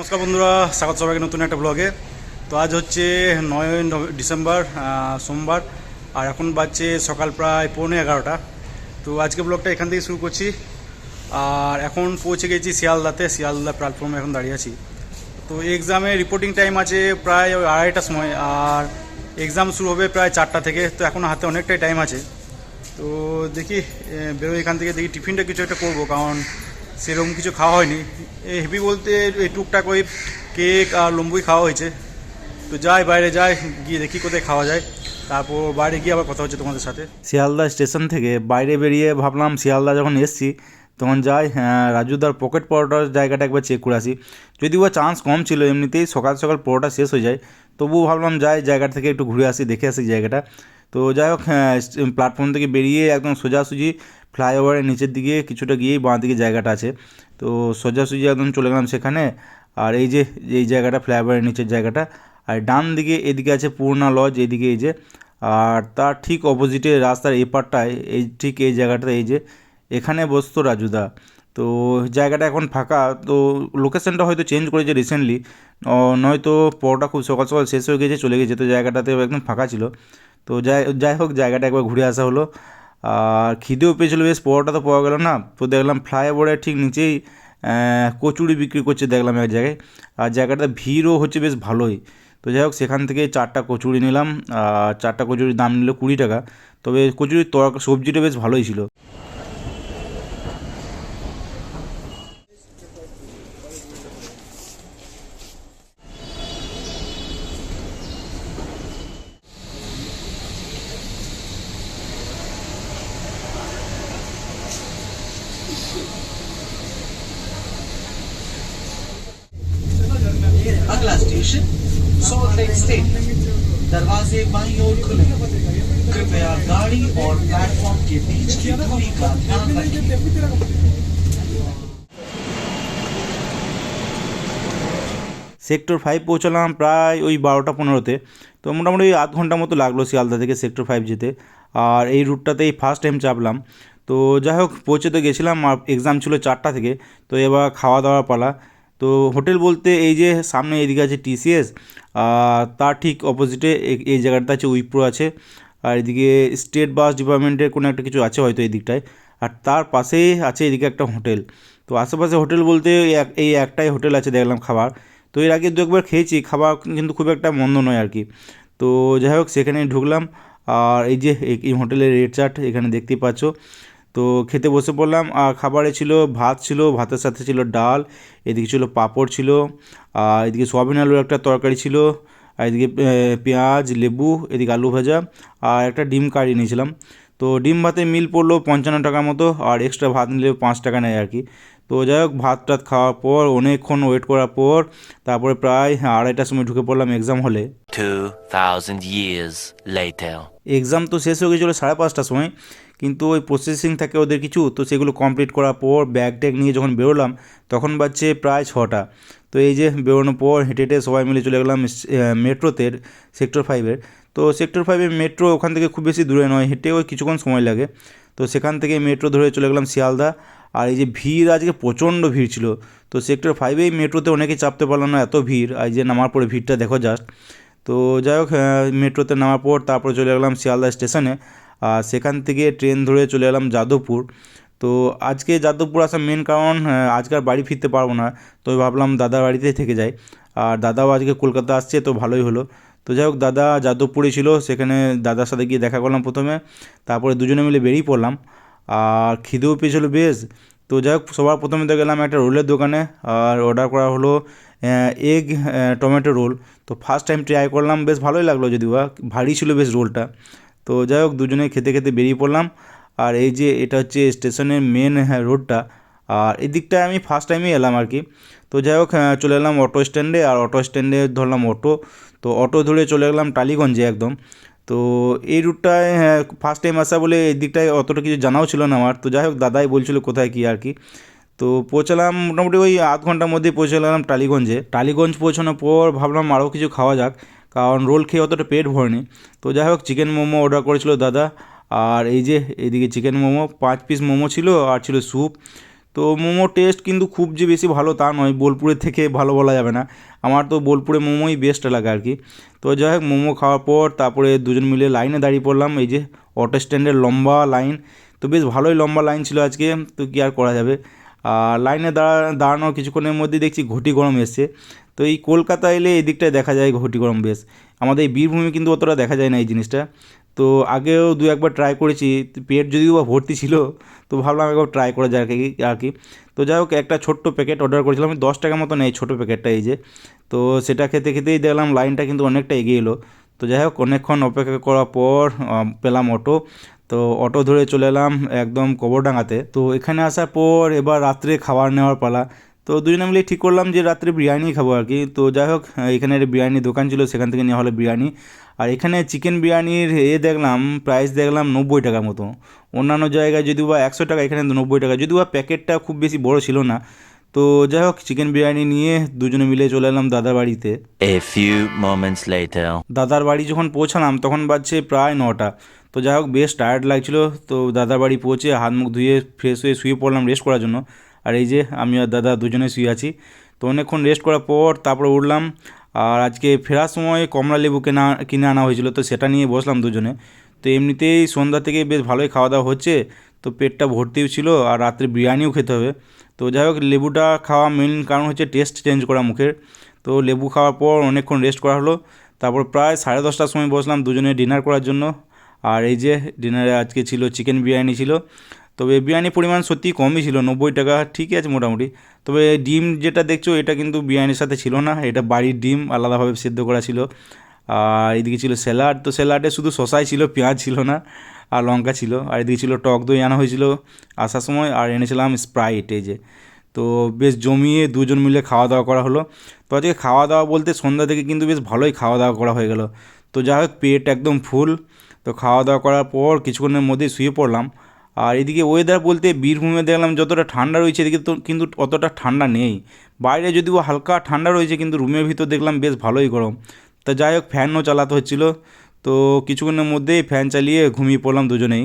নমস্কার বন্ধুরা, স্বাগত সবাইকে নতুন একটা ব্লগে। তো আজ হচ্ছে 9 ডিসেম্বর, সোমবার, আর এখন বাজছে সকাল প্রায় 11:45। তো আজকে ব্লগটা এখান থেকে শুরু করছি। আর এখন পৌঁছে গেছি শিয়ালদা প্ল্যাটফর্মে এখন দাঁড়িয়ে আছি। তো এক্সামে রিপোর্টিং টাইম আছে প্রায় ওই 2:30টার সময়, আর এক্সাম শুরু হবে প্রায় 4টা থেকে। তো এখন হাতে অনেকটাই টাইম আছে। তো দেখি বেরোয় এখান থেকে, দেখি টিফিনটা কিছু একটা করবো, কারণ সেরকম কিছু খাওয়া হয়নি। হেভি বলতে এই টুকটাক ওই কেক আর লম্বুই খাওয়া হয়েছে। তো বাইরে যাই, গিয়ে দেখি কোথায় খাওয়া যায়, তারপর বাইরে গিয়ে আবার কথা হচ্ছে তোমাদের সাথে। শিয়ালদা স্টেশন থেকে বাইরে বেরিয়ে ভাবলাম শিয়ালদা যখন এসছি তখন যাই রাজুদার পকেট পরোটার জায়গাটা একবার চেক করে আসি। যদিও চান্স কম ছিল, এমনিতেই সকাল সকাল পরোটা শেষ হয়ে যায়, তবুও ভাবলাম যাই জায়গা থেকে একটু ঘুরে আসি, দেখে আসি জায়গাটা। তো যাই হোক, প্ল্যাটফর্ম থেকে বেরিয়ে একদম সোজাসুজি ফ্লাইওভারের নিচের দিকে কিছুটা গিয়েই বাঁ দিকে জায়গাটা আছে। তো সোজাসুজি একদম চলে গেলাম সেখানে। আর এই জায়গাটা ফ্লাইওভারের নিচের জায়গাটা, আর ডান দিকে এদিকে আছে পূর্ণা লজ, এদিকে এই যে। আর তার ঠিক অপোজিটে রাস্তার এপারটায় ঠিক এই জায়গাটা, এই যে এখানে বসতো রাজুদা। তো জায়গাটা এখন ফাঁকা, তো লোকেশনটা হয়তো চেঞ্জ করেছে রিসেন্টলি, নয়তো পরোটা খুব সকাল সকাল শেষ হয়ে গেছে, চলে গেছে, তো জায়গাটাতে একদম ফাঁকা ছিল। তো যাই হোক, জায়গাটা একবার ঘুরে আসা হলো। আর খিদেও পেয়েছিলো বেশ, পরোটা তো পাওয়া গেল না, তো দেখলাম ফ্লাইওভারের ঠিক নিচেই কচুরি বিক্রি করছে দেখলাম এক জায়গায়। আর জায়গাটা ভিড়ও হচ্ছে বেশ ভালোই। তো যাই হোক, সেখান থেকে 4টা কচুরি নিলাম। আর 4টা কচুরির দাম নিল 20 টাকা। তবে কচুরির সবজিটা বেশ ভালোই ছিল। अगला स्टेशन सॉल्ट लेक स्टेशन। दरवाजे बाईं ओर खुले। कृपया गाड़ी और प्लेटफॉर्म के बीच की दूरी का ध्यान रखें। সেক্টর 5 পৌঁছালাম প্রায় ওই 12টা 15-তে। তো মোটামুটি আধ ঘন্টা মতো লাগলো শিয়ালদা থেকে সেক্টর 5 যেতে। আর এই রুটটাতেই ফার্স্ট টাইম চাপলাম। তো যাই হোক, পৌঁছে তো গেছিলাম, আর এক্সাম ছিল 4টা থেকে। তো এবার খাওয়া দাওয়ার পালা। তো হোটেল বলতে এই যে সামনে এদিকে আছে টিসিএস, আর তার ঠিক অপোজিটে এই জায়গাটা আছে উইপ্রো আছে। আর এদিকে স্টেট বাস ডিপার্টমেন্টের কোনো একটা কিছু আছে হয়তো এই দিকটায়। আর তার পাশেই আছে এদিকে একটা হোটেল। তো আশেপাশে হোটেল বলতে এই একটাই হোটেল আছে দেখলাম খাবার। তো এর আগে 2 একবার খেয়েছি, খাবার কিন্তু খুব একটা মন্দ নয় আর কি। তো যাই হোক, সেখানে ঢুকলাম। আর এই যে এই হোটেলের রেট চার্ট এখানে দেখতেই পাচ্ছ। তো খেতে বসে পড়লাম। আর খাবারে ছিল ভাত, ছিল ভাতের সাথে ছিল ডাল, এদিকে ছিল পাঁপড় ছিল, আর এদিকে সোয়াবিন আলুর একটা তরকারি ছিল, আর এদিকে পেঁয়াজ লেবু, এদিকে আলু ভাজা, আর একটা ডিম কারি নিয়েছিলাম। তো ডিম ভাতে মিল পড়লো 55 টাকার মতো, আর এক্সট্রা ভাত নিলে 5 টাকা নেয় আর কি। তো যাই হোক, ভাত টাত খাওয়ার পর অনেকক্ষণ ওয়েট করার পর তারপরে প্রায় 2:30টার সময় ঢুকে পড়লাম এক্সাম হলে। 2000 years later. এক্সাম তো শেষ হয়ে গেছিলো 5:30টার সময়, কিন্তু ওই প্রসেসিং থাকে ওদের কিছু, তো সেগুলো কমপ্লিট করার পর ব্যাগ ট্যাগ নিয়ে যখন বেরোলাম তখন বাজছে প্রায় 6টা। তো এই যে বেরোনোর পর হেঁটে হেঁটে সবাই মিলে চলে গেলাম মেট্রোতে, সেক্টর 5-এর। তো সেক্টর 5-এর মেট্রো ওখান থেকে খুব বেশি দূরে নয়, হেঁটে ওই কিছুক্ষণ সময় লাগে। তো সেখান থেকে মেট্রো ধরে চলে গেলাম শিয়ালদা। আর এই যে ভিড়, আজকে প্রচণ্ড ভিড় ছিল। তো সেক্টর 5-এই মেট্রোতে অনেকেই চাপতে পারলাম না, এত ভিড়। আর যে নামার পরে ভিড়টা দেখো জাস্ট। তো যাই হোক, মেট্রোতে নামার পর তারপরে চলে গেলাম শিয়ালদা স্টেশনে। আর সেখান থেকে ট্রেন ধরে চলে এলাম যাদবপুর। তো আজকে যাদবপুর আসার মেন কারণ, আজকে আর বাড়ি ফিরতে পারবো না, তো ভাবলাম দাদার বাড়িতেই থেকে যাই। আর দাদাও আজকে কলকাতা আসছে, তো ভালোই হলো। তো যাই হোক, দাদা যাদবপুরে ছিল, সেখানে দাদার সাথে গিয়ে দেখা করলাম প্রথমে, তারপরে দুজনে মিলে বেরিয়ে পড়লাম। আর খিদেও পেয়েছিলো বেশ। তো যাই হোক, সবার প্রথমে তো গেলাম একটা রোলের দোকানে, আর অর্ডার করা হলো এগ টমেটো রোল। তো ফার্স্ট টাইম ট্রাই করলাম, বেশ ভালোই লাগলো, যদিও বা ভারী ছিল বেশ রোলটা। তো যাই হোক, দুজনে খেতে খেতে বেরিয়ে পড়লাম। আর এই যে এটা হচ্ছে স্টেশনের মেন রোডটা, আর এই দিকটায় আমি ফার্স্ট টাইমে এলাম আর কি। তো যাই হোক, চলে এলাম অটো স্ট্যান্ডে, আর অটো স্ট্যান্ডে ধরলাম অটো। তো অটো ধরে চলে গেলাম টালিগঞ্জে একদম। তো এই রুটটায় ফার্স্ট টাইম আসা বলে এই দিকটায় অতটা কিছু জানাও ছিল না আমার। তো যাই হোক, দাদাই বলছিল কোথায় কী আর কি। তো পৌঁছালাম মোটামুটি ওই আধ ঘন্টার মধ্যেই পৌঁছে গেলাম টালিগঞ্জে। টালিগঞ্জ পৌঁছানোর পর ভাবলাম আরও কিছু খাওয়া যাক, কারণ রোল খেয়ে অতটা পেট ভরেনি। তো যাই হোক, চিকেন মোমো অর্ডার করেছিল দাদা। আর এই যে এদিকে চিকেন মোমো 5 পিস মোমো ছিল, আর ছিল স্যুপ। তো মোমো টেস্ট কিন্তু খুব যে বেশি ভালো তা নয়, বোলপুরের থেকে ভালো বলা যাবে না, আমার তো বোলপুরে মোমোই বেস্ট লাগে আর কি। তো যাই হোক মোমো খাওয়ার পর তারপরে দুজন মিলে লাইনে দাঁড়িয়ে পড়লাম, এই যে অটো স্ট্যান্ডের লম্বা লাইন, তো বেশ ভালোই লম্বা লাইন ছিল আজকে, তো কী আর করা যাবে। আর লাইনে দাঁড়ানোর কিছুক্ষণের মধ্যে দেখছি ঘটি গরম এসছে। তো এই কলকাতা এলে এই দিকটায় দেখা যায় ঘটি গরম বেশ, আমাদের এই বীরভূমে কিন্তু অতটা দেখা যায় না এই জিনিসটা। তো আগেও দু একবার ট্রাই করেছি, পেট যদিও বা ভর্তি ছিল, তো ভাবলাম একবার ট্রাই করা যায় আর কি। তো যাই হোক একটা ছোট্ট প্যাকেট অর্ডার করেছিলাম, আমি 10 টাকা মতো নেই ছোটো প্যাকেটটা, এই যে। তো সেটা খেতে খেতেই দেখলাম লাইনটা কিন্তু অনেকটা এগিয়ে এলো। তো যাই হোক অনেকক্ষণ অপেক্ষা করার পর পেলাম অটো। তো অটো ধরে চলে এলাম একদম কবরডাঙ্গাতে। তো এখানে আসার পর এবার রাত্রে খাবার নেওয়ার পালা। তো দুজনে মিলে ঠিক করলাম যে রাত্রে বিরিয়ানি খাবো আর কি। তো যাই হোক এখানে একটা বিরিয়ানি দোকান ছিল, সেখান থেকে নেওয়া হলো বিরিয়ানি। আর এখানে চিকেন বিরিয়ানির দেখলাম প্রাইস দেখলাম 90 টাকার মতো, অন্যান্য জায়গায় যদিও বা 100 টাকা, এখানে 90 টাকা, যদিও বা প্যাকেটটা খুব বেশি বড় ছিল না। তো যাই হোক চিকেন বিরিয়ানি নিয়ে দুজনে মিলে চলে এলাম দাদার বাড়িতে। A few moments later. দাদার বাড়ি যখন পৌঁছালাম তখন বাজছে প্রায় 9টা। তো যাই হোক বেশ টায়ার্ড লাগছিল, তো দাদার বাড়ি পৌঁছে হাত মুখ ধুয়ে ফ্রেশ হয়ে শুয়ে পড়লাম রেস্ট করার জন্য। আর এই যে আমি আর দাদা দুজনে শুয়ে আছি। তো অনেকক্ষণ রেস্ট করার পর তারপরে উঠলাম। আর আজকে ফেরার সময় কমলা লেবু কিনে আনা হয়েছিল, তো সেটা নিয়ে বসলাম দুজনে। তো এমনিতেই সন্ধ্যা থেকে বেশ ভালোই খাওয়া দাওয়া হচ্ছে, তো পেটটা ভর্তিও ছিল আর রাত্রে বিরিয়ানিও খেতে হবে। তো যাই হোক লেবুটা খাওয়া মেন কারণ হচ্ছে টেস্ট চেঞ্জ করা মুখের। তো লেবু খাওয়ার পর অনেকক্ষণ রেস্ট করা হলো, তারপর প্রায় 10:30টার সময় বসলাম দুজনে ডিনার করার জন্য। আর এই যে ডিনারে আজকে ছিল চিকেন বিরিয়ানি ছিল, তবে বিরিয়ানির পরিমাণ সত্যি কমই ছিল, 90 টাকা ঠিকই আছে মোটামুটি। তবে ডিম যেটা দেখছো এটা কিন্তু বিরিয়ানির সাথে ছিল না, এটা বাড়ির ডিম আলাদাভাবে সেদ্ধ করা ছিল। আর এদিকে ছিল স্যালাড, তো স্যালাডে শুধু শসাই ছিল, পেঁয়াজ ছিল না, আর লঙ্কা ছিল। আর এদিকে ছিল টক দই আনা হয়েছিল আসার সময়, আর এনেছিলাম স্প্রাইট, এই যে। তো বেশ জমিয়ে দুজন মিলে খাওয়া দাওয়া করা হলো। তো আজকে খাওয়া দাওয়া বলতে সন্ধ্যা থেকে কিন্তু বেশ ভালোই খাওয়া দাওয়া করা হয়ে গেল। তো যাই হোক পেট একদম ফুল। তো খাওয়া দাওয়া করার পর কিছুক্ষণের মধ্যেই শুয়ে পড়লাম। আর এদিকে ওয়েদার বলতে বীরভূমে দেখলাম যতটা ঠান্ডা রয়েছে এদিকে তো কিন্তু অতটা ঠান্ডা নেই, বাইরে যদিও হালকা ঠান্ডা রয়েছে কিন্তু রুমের ভিতর দেখলাম বেশ ভালোই গরম। তা যাই হোক ফ্যানও চালাতে হচ্ছিলো। তো কিছুক্ষণের মধ্যেই ফ্যান চালিয়ে ঘুমিয়ে পড়লাম দুজনেই।